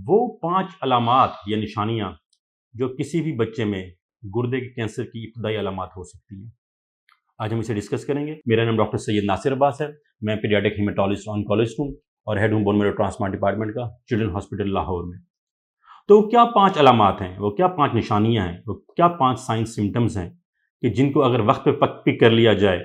وہ 5 علامات یا نشانیاں جو کسی بھی بچے میں گردے کے کینسر کی ابتدائی علامات ہو سکتی ہیں، آج ہم اسے ڈسکس کریں گے۔ میرا نام ڈاکٹر سید ناصر عباس ہے، میں پیڈیاٹک ہیمیٹالوجسٹ آنکولوجسٹ ہوں اور ہیڈ ہوں بون میرو ٹرانسپلانٹ ڈپارٹمنٹ کا چلڈرن ہاسپٹل لاہور میں۔ تو کیا 5 علامات ہیں، وہ کیا 5 نشانیاں ہیں، وہ کیا 5 سائنس سمٹمز ہیں کہ جن کو اگر وقت پہ پک کر لیا جائے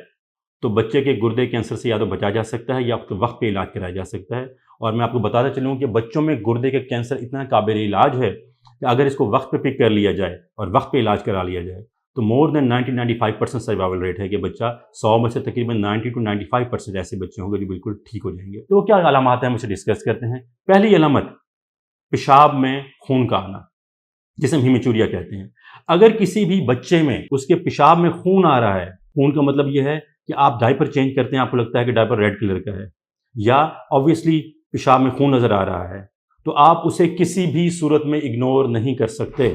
تو بچے کے گردے کینسر سے یا تو بچا جا سکتا ہے یا وقت پہ علاج کرایا جا سکتا ہے۔ اور میں آپ کو بتاتا چلوں کہ بچوں میں گردے کا کینسر اتنا قابل علاج ہے کہ اگر اس کو وقت پہ پک کر لیا جائے اور وقت پہ علاج کرا لیا جائے تو مور دین 90-95% سروائیول ریٹ ہے کہ بچہ 100 میں سے تقریباً 90-95% ایسے بچے ہوں گے جو بالکل ٹھیک ہو جائیں گے۔ تو وہ کیا علامات ہیں، ہم اسے ڈسکس کرتے ہیں۔ پہلی علامت پیشاب میں خون کا آنا، جسے ہم ہیمیچوریا کہتے ہیں۔ اگر کسی بھی بچے میں اس کے پیشاب میں خون آ رہا ہے، خون کا مطلب یہ ہے کہ آپ ڈائپر چینج کرتے ہیں، آپ کو لگتا ہے کہ ڈائپر ریڈ کلر کا ہے، یا آبویسلی پیشاب میں خون نظر آ رہا ہے، تو آپ اسے کسی بھی صورت میں اگنور نہیں کر سکتے۔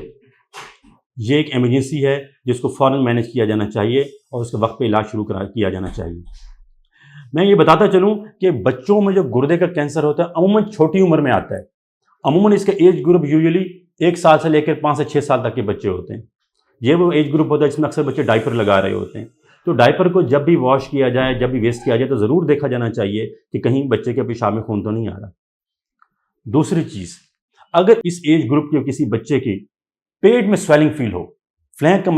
یہ ایک ایمرجنسی ہے جس کو فوراً مینیج کیا جانا چاہیے اور اس کے وقت پہ علاج شروع کیا جانا چاہیے۔ میں یہ بتاتا چلوں کہ بچوں میں جو گردے کا کینسر ہوتا ہے عموماً چھوٹی عمر میں آتا ہے۔ عموماً اس کا ایج گروپ یوزلی 1 سال سے لے کر 5 سے 6 سال تک کے بچے ہوتے ہیں۔ یہ وہ ایج گروپ ہوتا ہے جس میں اکثر بچے ڈائپر لگا رہے ہوتے ہیں۔ تو ڈائپر کو جب بھی واش کیا جائے، جب بھی ویسٹ کیا جائے تو ضرور دیکھا جانا چاہیے کہ کہیں بچے کے پیشاب میں خون تو نہیں آ رہا۔ دوسری چیز، اگر اس ایج گروپ کے کسی بچے کی پیٹ میں سویلنگ فیل ہو، فلینک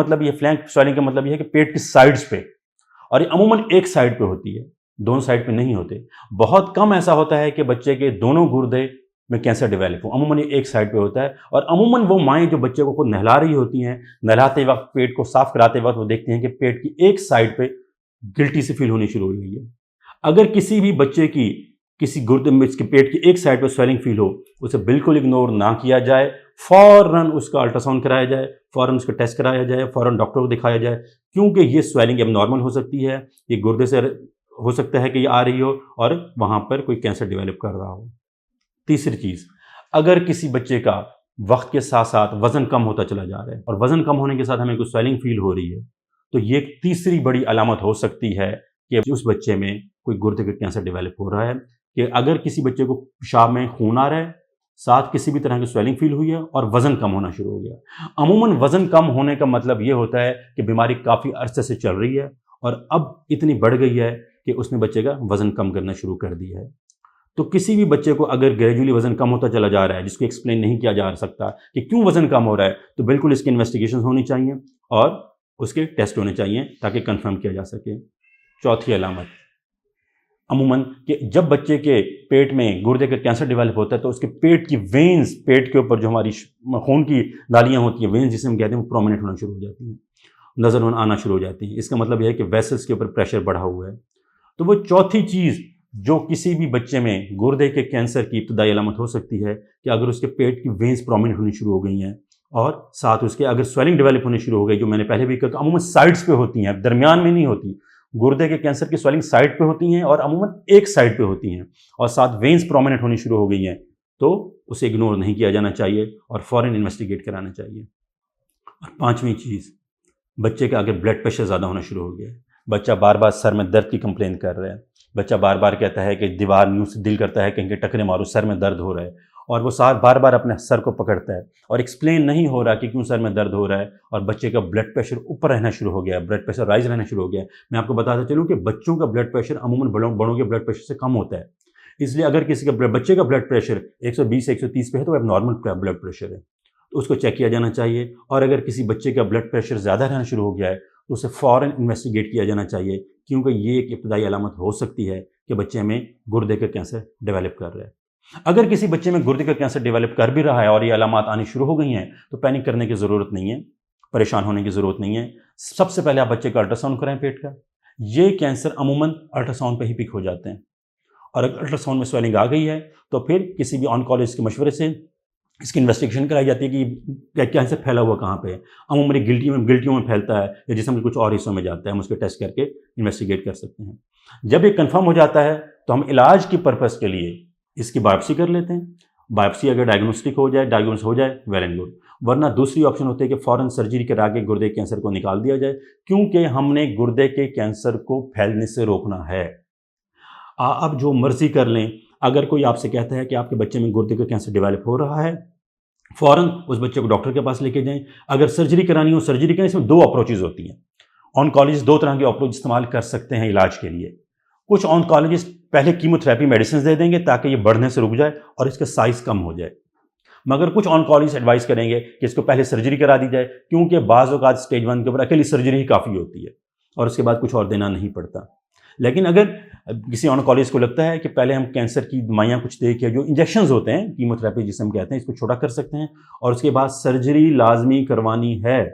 سویلنگ کا مطلب یہ ہے کہ پیٹ کی سائڈز پہ، اور یہ عموماً ایک سائڈ پہ ہوتی ہے، دونوں سائڈ پہ نہیں ہوتے۔ بہت کم ایسا ہوتا ہے کہ بچے کے دونوں گردے میں کینسر ڈیولپ ہو، عموماً یہ ایک سائڈ پہ ہوتا ہے۔ اور عموماً وہ مائیں جو بچے کو خود نہلا رہی ہوتی ہیں، نہلاتے وقت پیٹ کو صاف کراتے وقت وہ دیکھتے ہیں کہ پیٹ کی ایک سائڈ پہ گلٹی سے فیل ہونی شروع ہو گئی ہے۔ اگر کسی بھی بچے کی کسی گردے میں اس کے پیٹ کی ایک سائڈ پہ سویلنگ فیل ہو، اسے بالکل اگنور نہ کیا جائے، فوراً اس کا الٹرا ساؤنڈ کرایا جائے، فوراً اس کا ٹیسٹ کرایا جائے، فوراً ڈاکٹر کو دکھایا جائے، کیونکہ یہ سویلنگ اب نارمل ہو سکتی ہے، یہ گردے سے ہو سکتا ہے کہ یہ آ رہی ہو اور وہاں پر کوئی کینسر ڈیولپ کر رہا ہو۔ تیسری چیز، اگر کسی بچے کا وقت کے ساتھ ساتھ وزن کم ہوتا چلا جا رہا ہے اور وزن کم ہونے کے ساتھ ہمیں کوئی سویلنگ فیل ہو رہی ہے، تو یہ ایک تیسری بڑی علامت ہو سکتی ہے کہ اس بچے میں کوئی گردے کا کینسر ڈیولپ ہو رہا ہے۔ کہ اگر کسی بچے کو پیشاب میں خون آ رہا ہے، ساتھ کسی بھی طرح کی سویلنگ فیل ہوئی ہے اور وزن کم ہونا شروع ہو گیا۔ عموماً وزن کم ہونے کا مطلب یہ ہوتا ہے کہ بیماری کافی عرصے سے چل رہی ہے اور اب اتنی بڑھ گئی ہے کہ اس نے بچے کا وزن کم کرنا شروع کر دیا ہے۔ تو کسی بھی بچے کو اگر گریجولی وزن کم ہوتا چلا جا رہا ہے جس کو ایکسپلین نہیں کیا جا سکتا کہ کیوں وزن کم ہو رہا ہے، تو بالکل اس کی انویسٹیگیشن ہونی چاہیے اور اس کے ٹیسٹ ہونے چاہیے تاکہ کنفرم کیا جا سکے۔ چوتھی علامت، عموماً کہ جب بچے کے پیٹ میں گردے کا کینسر ڈیولپ ہوتا ہے تو اس کے پیٹ کی وینز، پیٹ کے اوپر جو ہماری خون کی نالیاں ہوتی ہیں، وینز جسے ہم کہتے ہیں، وہ پرومیننٹ ہونا شروع ہو جاتی ہیں، نظر آنا شروع ہو جاتی ہیں۔ اس کا مطلب یہ ہے کہ ویسلز کے اوپر پریشر بڑھا ہوا ہے۔ تو وہ چوتھی چیز جو کسی بھی بچے میں گردے کے کینسر کی ابتدائی علامت ہو سکتی ہے کہ اگر اس کے پیٹ کی وینز پرومیننٹ ہونی شروع ہو گئی ہیں اور ساتھ اس کے اگر سویلنگ ڈیولپ ہونی شروع ہو گئی، جو میں نے پہلے بھی کہا کہ عموماً سائڈز پہ ہوتی ہیں، درمیان میں نہیں ہوتی۔ گردے کے کینسر کی سویلنگ سائڈ پہ ہوتی ہیں اور عموماً ایک سائڈ پہ ہوتی ہیں اور ساتھ وینز پرومیننٹ ہونی شروع ہو گئی ہیں، تو اسے اگنور نہیں کیا جانا چاہیے اور فوراً انویسٹیگیٹ کرانا چاہیے۔ اور پانچویں چیز، بچے کا اگر بلڈ پریشر زیادہ ہونا شروع ہو گیا ہے، بچہ بار بار سر میں درد کی کمپلین کر رہا ہے، بچہ بار بار کہتا ہے کہ دیوار یوں سے دل کرتا ہے کہیں کہ ٹکرے مارو، سر میں درد ہو رہا ہے، اور وہ بار بار اپنے سر کو پکڑتا ہے اور ایکسپلین نہیں ہو رہا کہ کیوں سر میں درد ہو رہا ہے، اور بچے کا بلڈ پریشر اوپر رہنا شروع ہو گیا ہے، بلڈ پریشر رائز رہنا شروع ہو گیا ہے۔ میں آپ کو بتاتا چلوں کہ بچوں کا بلڈ پریشر عموماً بڑوں کے بلڈ پریشر سے کم ہوتا ہے، اس لیے اگر کسی کا بچے کا بلڈ پریشر 120 سے 130 پہ ہے تو وہ نارمل بلڈ پریشر ہے، تو اس کو چیک کیا جانا چاہیے۔ اور اگر کسی بچے کا بلڈ پریشر زیادہ رہنا شروع ہو گیا ہے تو اسے فوراً انویسٹیگیٹ کیا جانا چاہیے، کیونکہ یہ ایک ابتدائی علامت ہو سکتی ہے کہ بچے میں گردے کا کینسر ڈیولپ کر رہا ہے۔ اگر کسی بچے میں گردے کا کینسر ڈیولپ کر بھی رہا ہے اور یہ علامات آنی شروع ہو گئی ہیں تو پینک کرنے کی ضرورت نہیں ہے، پریشان ہونے کی ضرورت نہیں ہے۔ سب سے پہلے آپ بچے کا الٹرا ساؤنڈ کرائیں پیٹ کا۔ یہ کینسر عموماً الٹرا ساؤنڈ پہ ہی پک ہو جاتے ہیں، اور اگر الٹرا ساؤنڈ میں سویلنگ آ گئی ہے تو پھر کسی بھی آنکولوجسٹ کے مشورے سے اس کی انویسٹیگیشن کرائی جاتی ہے کہ کینسر پھیلا ہوا کہاں پہ ہے۔ عموماً گلٹیوں میں پھیلتا ہے یا جسم کے کچھ اور حصوں میں جاتا ہے، ہم اس کے ٹیسٹ کر کے انویسٹیگیٹ کر سکتے ہیں۔ جب یہ کنفرم ہو جاتا ہے تو ہم علاج کی پرپس کے لیے اس کی بایوپسی کر لیتے ہیں۔ بایوپسی اگر ڈائگنوز ہو جائے ویل اینڈ گڈ، ورنہ دوسری آپشن ہوتی ہے کہ فوراً سرجری کرا کے گردے کے کینسر کو نکال دیا جائے، کیونکہ ہم نے گردے کے کینسر کو پھیلنے سے روکنا ہے۔ آپ جو مرضی کر لیں، اگر کوئی آپ سے کہتا ہے کہ آپ کے بچے میں گردے کا کینسر ڈیولپ ہو رہا ہے، فوراً اس بچے کو ڈاکٹر کے پاس لے کے جائیں۔ اگر سرجری کرانی ہو سرجری کریں، اس میں 2 اپروچز ہوتی ہیں۔ آنکالوجسٹ 2 طرح کے اپروچ استعمال کر سکتے ہیں علاج کے لیے۔ کچھ آنکالوجسٹ پہلے کیموتھراپی میڈیسنز دے دیں گے تاکہ یہ بڑھنے سے رک جائے اور اس کا سائز کم ہو جائے، مگر کچھ آنکالوجسٹ ایڈوائز کریں گے کہ اس کو پہلے سرجری کرا دی جائے، کیونکہ بعض اوقات اسٹیج 1 کے اوپر اکیلی سرجری ہی کافی ہوتی ہے اور اس کے بعد کچھ اور دینا نہیں پڑتا۔ لیکن اگر کسی آنکالوجسٹ کو لگتا ہے کہ پہلے ہم کینسر کی دوائیاں کچھ دے کے جو انجیکشنز ہوتے ہیں کیموتھراپی جسے ہم کہتے ہیں اس کو چھوٹا کر سکتے ہیں، اور اس کے بعد سرجری لازمی کروانی ہے۔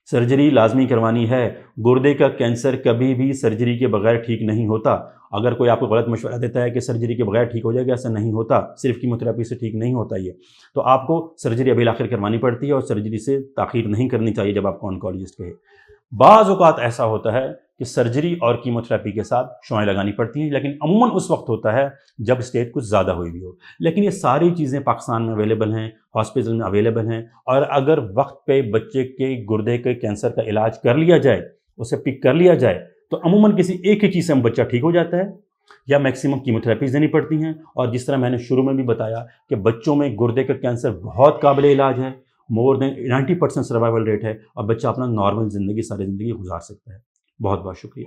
سرجری لازمی کروانی ہے۔ گردے کا کینسر کبھی بھی سرجری کے بغیر ٹھیک نہیں ہوتا۔ اگر کوئی آپ کو غلط مشورہ دیتا ہے کہ سرجری کے بغیر ٹھیک ہو جائے گا، ایسا نہیں ہوتا، صرف کیموتھراپی سے ٹھیک نہیں ہوتا یہ، تو آپ کو سرجری ابھی آخر کروانی پڑتی ہے اور سرجری سے تاخیر نہیں کرنی چاہیے جب آپ کو آنکالوجسٹ کہے۔ بعض اوقات ایسا ہوتا ہے کہ سرجری اور کیموتھراپی کے ساتھ شعاعیں لگانی پڑتی ہیں، لیکن عموماً اس وقت ہوتا ہے جب اسٹیج کچھ زیادہ ہوئی ہوئی ہو۔ لیکن یہ ساری چیزیں پاکستان میں اویلیبل ہیں، ہاسپٹل میں اویلیبل ہیں، اور اگر وقت پہ بچے کے گردے کے کینسر کا علاج کر لیا جائے، اسے پک کر لیا جائے، تو عموماً کسی ایک ہی چیز سے ہم بچہ ٹھیک ہو جاتا ہے، یا میکسیمم کیموتھراپیز دینی پڑتی ہیں۔ اور جس طرح میں نے شروع میں بھی بتایا کہ بچوں میں گردے کا کینسر بہت قابل علاج ہے، مور دین 90% سروائیول ریٹ ہے، اور بچہ اپنا نارمل زندگی ساری زندگی گزار سکتا ہے۔ بہت بہت شکریہ۔